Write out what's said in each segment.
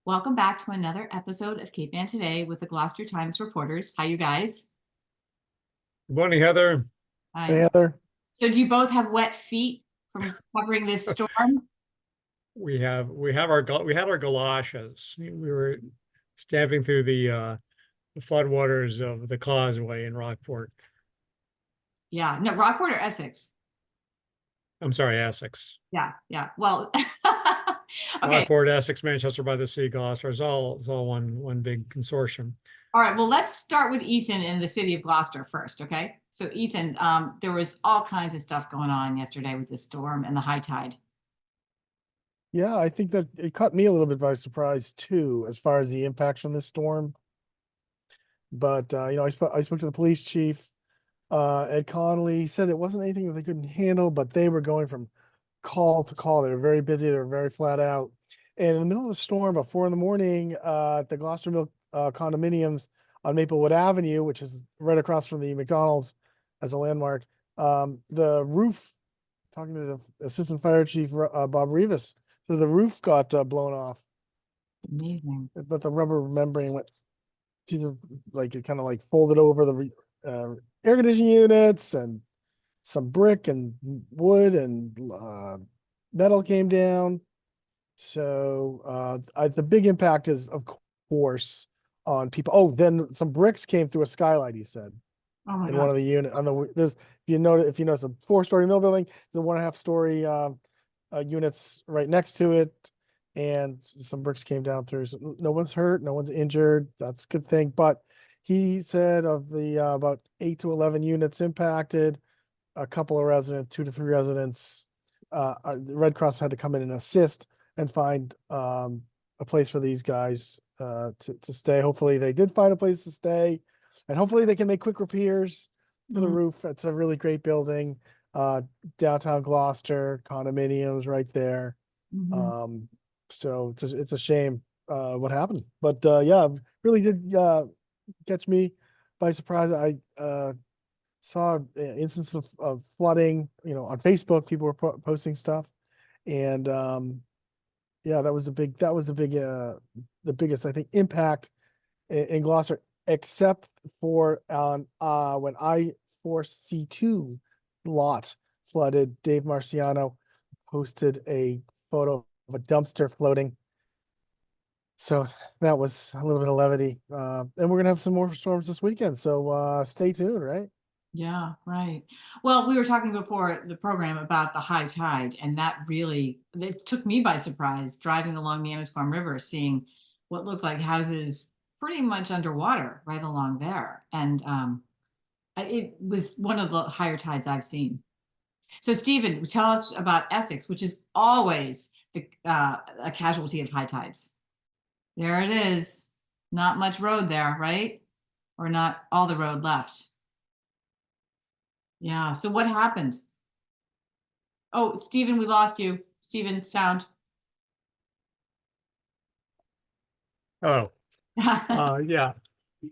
Welcome back to another episode of Cape Ann Today with the Gloucester Times Reporters. How you guys? Good morning, Heather. Hi. Hey, Heather. So do you both have wet feet from covering this storm? We had our galoshes. We were stamping through the floodwaters of the causeway in Rockport. Yeah. No, Rockport or Essex? I'm sorry, Essex. Yeah. Well, okay. Rockport, Essex, Manchester by the Sea, Gloucester. It's all one big consortium. All right. Well, let's start with Ethan in the city of Gloucester first. Okay. So Ethan, there was all kinds of stuff going on yesterday with the storm and the high tide. Yeah, I think that it caught me a little bit by surprise too, as far as the impacts from this storm. But I spoke to the police chief, Ed Connolly. He said it wasn't anything that they couldn't handle, but they were going from call to call. They were very busy. They were very flat out. And in the middle of the storm, about 4 a.m, at the Gloucester Mill condominiums on Maplewood Avenue, which is right across from the McDonald's as a landmark, the roof. Talking to the assistant fire chief, Bob Rivas. So the roof got blown off, Amazing. but the rubber membrane went to it kind of like folded over the air conditioning units, and some brick and wood and metal came down. So the big impact is, of course, on people. Oh, then some bricks came through a skylight, he said, Oh my in one God. of the unit on the there's if you notice a 4-story mill building, the 1.5-story units right next to it, and some bricks came down through. So no one's hurt, no one's injured. That's a good thing. But he said of the about 8 to 11 units impacted, a couple of residents, 2 to 3 residents, the Red Cross had to come in and assist and find a place for these guys to stay. Hopefully they did find a place to stay, and hopefully they can make quick repairs to the roof. It's a really great building, downtown Gloucester, condominiums right there. Mhm. So it's a shame what happened, but yeah, really did catch me by surprise. I saw instances of flooding, on Facebook. People were posting stuff, and yeah, the biggest, I think, impact in Gloucester, except for on when I-4C2 lot flooded. Dave Marciano posted a photo of a dumpster floating. So that was a little bit of levity. And we're gonna have some more storms this weekend. So stay tuned, right? Yeah, right. Well, we were talking before the program about the high tide, and it took me by surprise driving along the Amesquam River, seeing what looked like houses pretty much underwater right along there. And it was one of the higher tides I've seen. So, Stephen, tell us about Essex, which is always a casualty of high tides. There it is. Not much road there, right? Or not all the road left. Yeah. So what happened? Oh, Stephen, we lost you. Stephen, sound. Oh, yeah,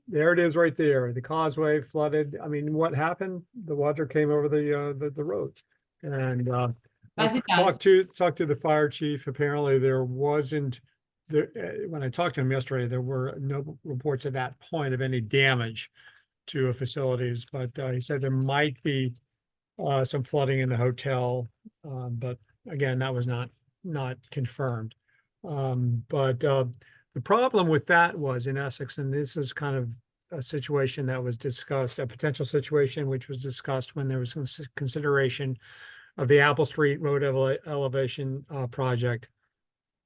there it is right there. The causeway flooded. I mean, what happened? The water came over the road, and I As it does. talked to the fire chief. Apparently, there wasn't there when I talked to him yesterday. There were no reports at that point of any damage to facilities, but he said there might be some flooding in the hotel, but again, that was not confirmed. But the problem with that was in Essex, and this is kind of a situation that was discussed, a potential situation which was discussed when there was consideration of the Apple Street road elevation project.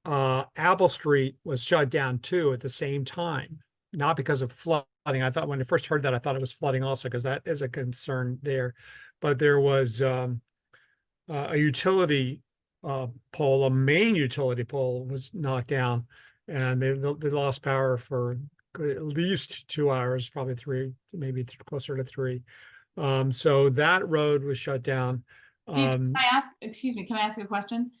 Apple Street was shut down too at the same time, not because of flooding. I thought when I first heard that, I thought it was flooding also, because that is a concern there. But there was a utility pole, a main utility pole was knocked down, and they lost power for at least 2 hours, probably three, maybe closer to three. So that road was shut down. Steve, excuse me, can I ask a question?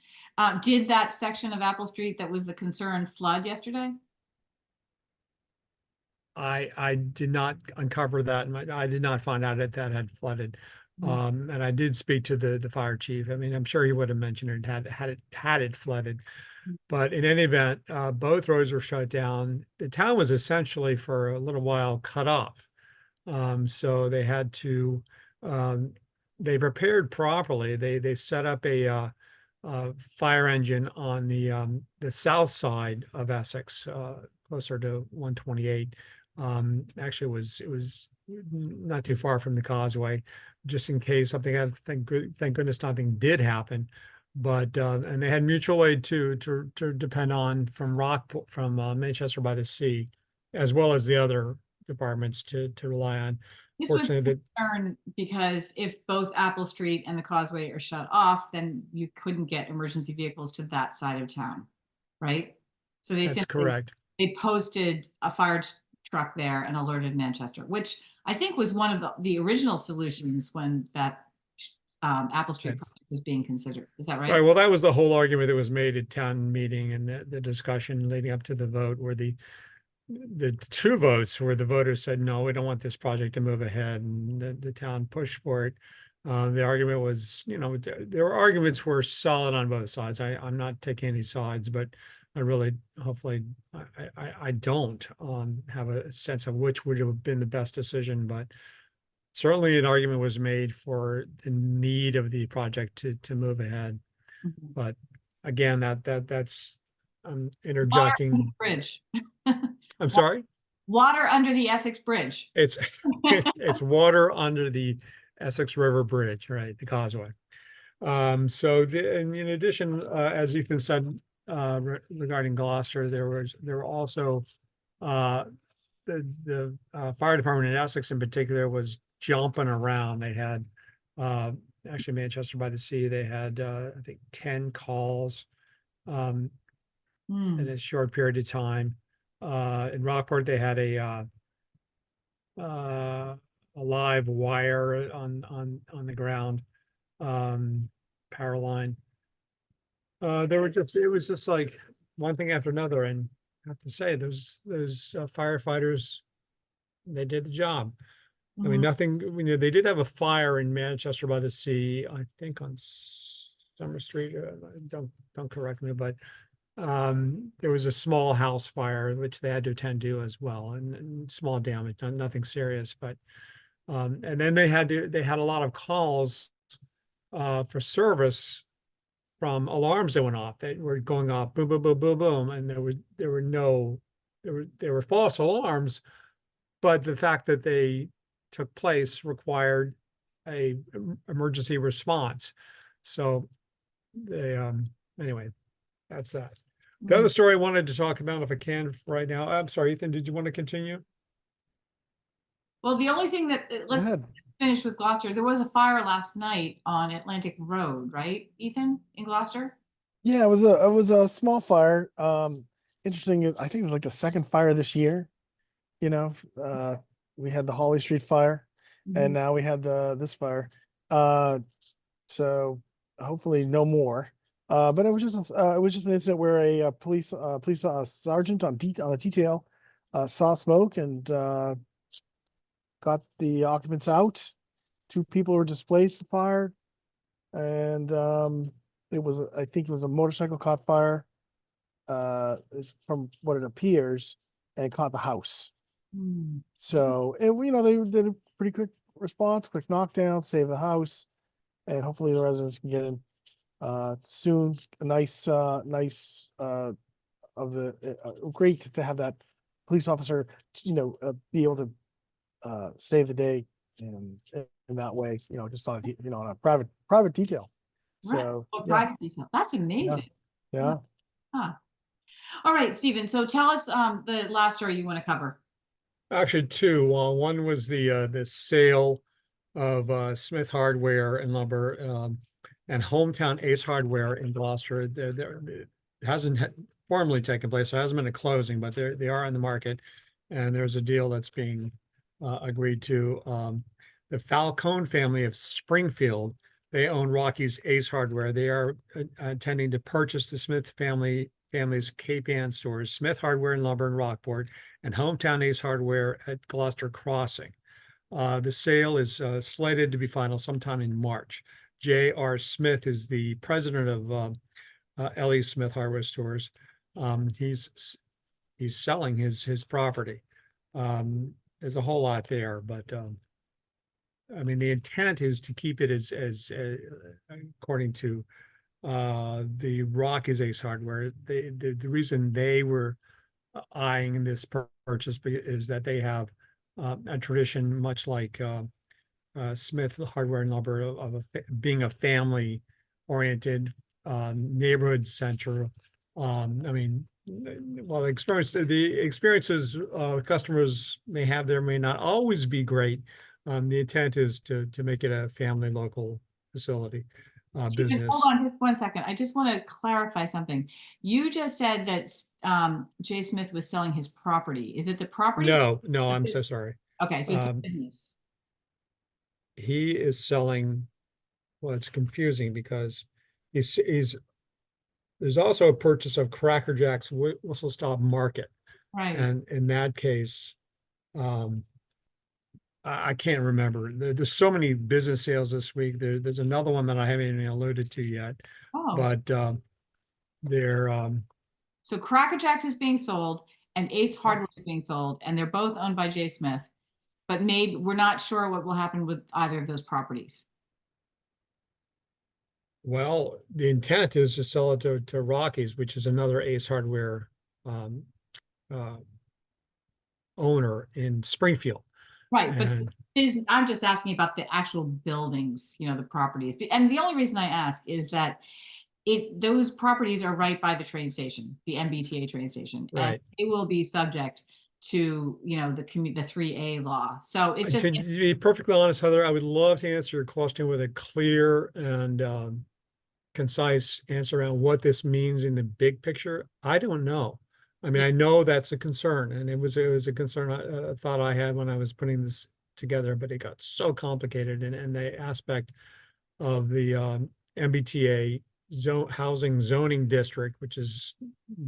Did that section of Apple Street that was the concern flood yesterday? I did not uncover that, and I did not find out that that had flooded. And I did speak to the fire chief. I mean, I'm sure he would have mentioned it had it flooded. But in any event, both roads were shut down. The town was essentially for a little while cut off. So they had to, um, they prepared properly. They set up a fire engine on the south side of Essex, closer to 128. Actually, it was not too far from the causeway, just in case something had. Thank goodness nothing did happen. But and they had mutual aid too to depend on from Rockport, from Manchester by the Sea, as well as the other departments to rely on. This was Fortunately, a concern because if both Apple Street and the Causeway are shut off, then you couldn't get emergency vehicles to that side of town, right? So they that's simply, correct. they posted a fire truck there and alerted Manchester, which I think was one of the original solutions when that Apple Street Right. project was being considered. Is that Right. right? Well, that was the whole argument that was made at town meeting and the discussion leading up to the vote, where the two votes where the voters said, no, we don't want this project to move ahead, and the town pushed for it. The argument was, there were arguments were solid on both sides. I'm not taking any sides, but I really, hopefully, I don't have a sense of which would have been the best decision, but certainly an argument was made for the need of the project to move ahead. Mhm. But again, that's Water under the interjecting. bridge. I'm sorry. Water under the Essex Bridge. It's it's water under the Essex River Bridge, right? The causeway. So and in addition, as Ethan said, regarding Gloucester, there were also the fire department in Essex in particular was jumping around. They had actually Manchester by the Sea. They had I think 10 calls in Hmm. a short period of time. In Rockport, they had a live wire on the ground, power line. It was just like one thing after another, and I have to say those firefighters, they did the job. I mean, Mhm. nothing. They did have a fire in Manchester by the Sea, I think on Summer Street. Don't correct me, but there was a small house fire which they had to attend to as well, and small damage, nothing serious. But and then they had a lot of calls for service from alarms that went off, that were going off, boom, boom, boom, boom, boom, and there were false alarms, but the fact that they took place required a emergency response. So they anyway, that's that. The other Mhm. story I wanted to talk about, if I can right now, I'm sorry, Ethan, did you want to continue? Well, the only thing that, Go let's ahead. finish with Gloucester. There was a fire last night on Atlantic Road, right, Ethan, in Gloucester? Yeah, it was a small fire. Interesting. I think it was like the second fire this year. You know, we had the Holly Street fire, and Mhm. now we had this fire. Uh, so hopefully no more. But it was just an incident where a police sergeant on a detail saw smoke and got the occupants out. Two people were displaced. The fire, and I think it was a motorcycle caught fire. Is from what it appears, and caught the house. Hmm. So, they did a pretty quick response, quick knockdown, save the house, and hopefully the residents can get in soon. A nice great to have that police officer, be able to save the day in that way, just on on a private detail. Right. So Oh, yeah, private detail. That's yeah, amazing. yeah. Huh. All right, Stephen. So tell us the last story you want to cover. Actually, two. One was the sale of Smith Hardware and Lumber, and Hometown Ace Hardware in Gloucester. It hasn't formally taken place. There hasn't been a closing, but they are on the market, and there's a deal that's being agreed to. The Falcone family of Springfield, they own Rocky's Ace Hardware. They are intending to purchase the Smith family's Cape Ann stores, Smith Hardware and Lumber in Rockport, and Hometown Ace Hardware at Gloucester Crossing. The sale is slated to be final sometime in March. J.R. Smith is the president of L.E. Smith Hardware Stores. He's selling his property. There's a whole lot there, but I mean, the intent is to keep it as according to the Rockies Ace Hardware. The reason they were eyeing this purchase is that they have a tradition, much like Smith Hardware and Lumber, of being a family oriented neighborhood center. I mean, well, the experiences customers may have there may not always be great. The intent is to make it a family local facility Stephen, hold business. on just one second. I just want to clarify something. You just said that Jay Smith was selling his property. Is it the property? No, I'm so sorry. Okay, so it's the Um, business. he is selling, well, it's confusing because he's there's also a purchase of Cracker Jack's Whistle Stop Market. Right. And in that case, I can't remember. There's so many business sales this week. There's another one that I haven't even alluded to yet, Oh, but they're so Cracker Jacks is being sold and Ace Hardware is being sold, and they're both owned by Jay Smith. But maybe we're not sure what will happen with either of those properties. well, the intent is to sell it to Rockies, which is another Ace Hardware um, uh, owner in Springfield. Right, but And I'm just asking about the actual buildings, the properties. And the only reason I ask is that those properties are right by the train station, the MBTA train station, and right. it will be subject to, the 3A law. So it's just, To be perfectly honest, Heather, I would love to answer your question with a clear and concise answer around what this means in the big picture. I don't know. I mean, I know that's a concern, and it was a concern I thought I had when I was putting this together, but it got so complicated, and the aspect of the MBTA housing zoning district, which is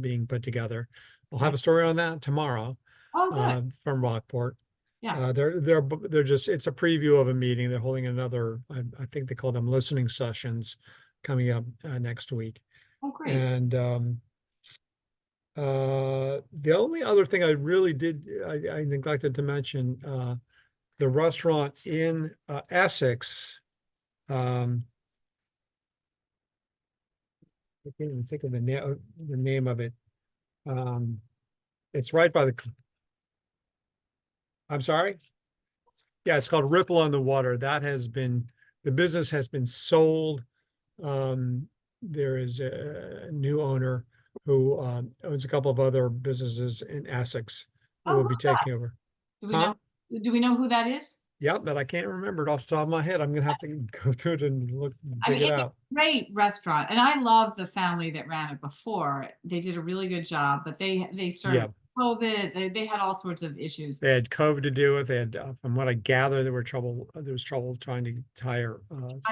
being put together. I'll have a story on that tomorrow oh, good. from Rockport. Yeah. They're just, it's a preview of a meeting. They're holding another, I think they call them listening sessions coming up next week. Oh, great. And the only other thing I really I neglected to mention, the restaurant in Essex. I can't even think of the name of it. It's right by I'm sorry? Yeah, it's called Ripple on the Water. The business has been sold. There is a new owner who owns a couple of other businesses in Essex who Oh, will be who's that? taking over. Do we know who that is? Yeah, but I can't remember it off the top of my head. I'm gonna have to go through it and dig it It's out. a great restaurant, and I love the family that ran it before. They did a really good job, but they started COVID. They had all sorts of issues. They had COVID to deal with. They had, from what I gather, there was trouble trying to hire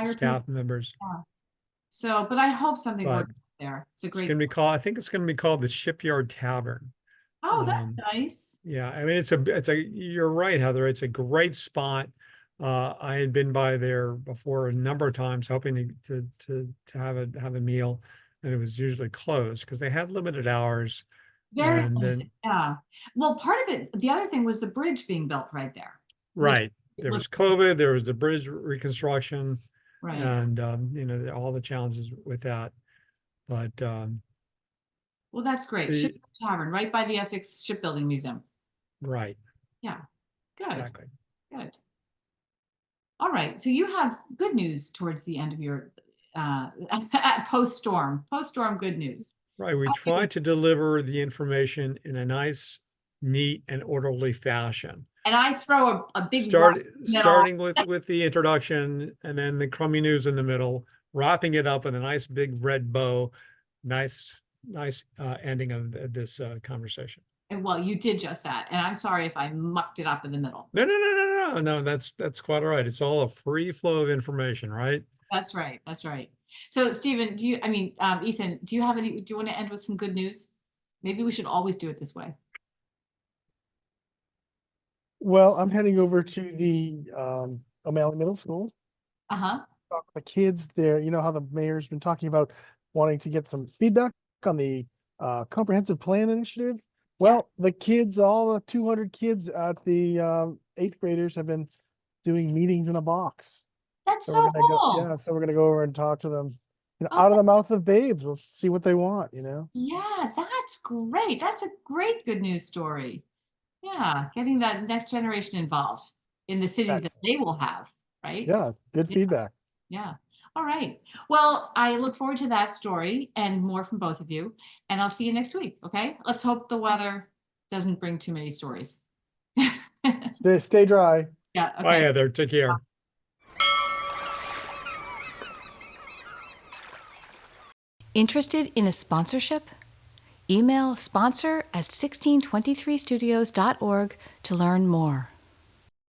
staff members. Yeah. So, but I hope something But works there. It's a it's great. gonna be called, I think it's gonna be called the Shipyard Tavern. Oh, that's nice. Yeah, I mean, you're right, Heather. It's a great spot. I had been by there before a number of times, hoping to have a meal, and it was usually closed because they had limited hours. Very And nice. then, Yeah. Well, part of it, the other thing was the bridge being built right there. right, there was COVID, there was the bridge reconstruction, Right. and all the challenges with that. But Well, that's great. Shipyard Tavern, right by the Essex Shipbuilding Museum. right, Yeah. Good. exactly. Good. All right. So you have good news towards the end of your post-storm good news. Right, we try to deliver the information in a nice, neat, and orderly fashion. And I throw a big Starting with the introduction, and then the crummy news in the middle, wrapping it up in a nice big red bow. Nice ending of this conversation. And well, you did just that. And I'm sorry if I mucked it up in the middle. No, that's quite all right. It's all a free flow of information, right? That's right. That's right. So Stephen, Ethan, do you want to end with some good news? Maybe we should always do it this way. Well, I'm heading over to the O'Malley Middle School. Uh-huh. Talk to the kids there. You know how the mayor's been talking about wanting to get some feedback on the comprehensive plan initiative. Well, the kids, all the 200 kids at the 8th graders have been doing meetings in a box. That's So so we're gonna go, cool. yeah, so we're gonna go over and talk to them, Oh, out of the mouth of babes. We'll see what they want, yeah, that's great. That's a great good news story. Yeah, getting that next generation involved in the city that That's, they will have, right? yeah, good Yeah, feedback. yeah. All right. Well, I look forward to that story and more from both of you. And I'll see you next week. Okay. Let's hope the weather doesn't bring too many stories. Stay dry. Yeah. Bye, Okay. Heather. Take care. Interested in a sponsorship? Email sponsor@1623studios.org to learn more.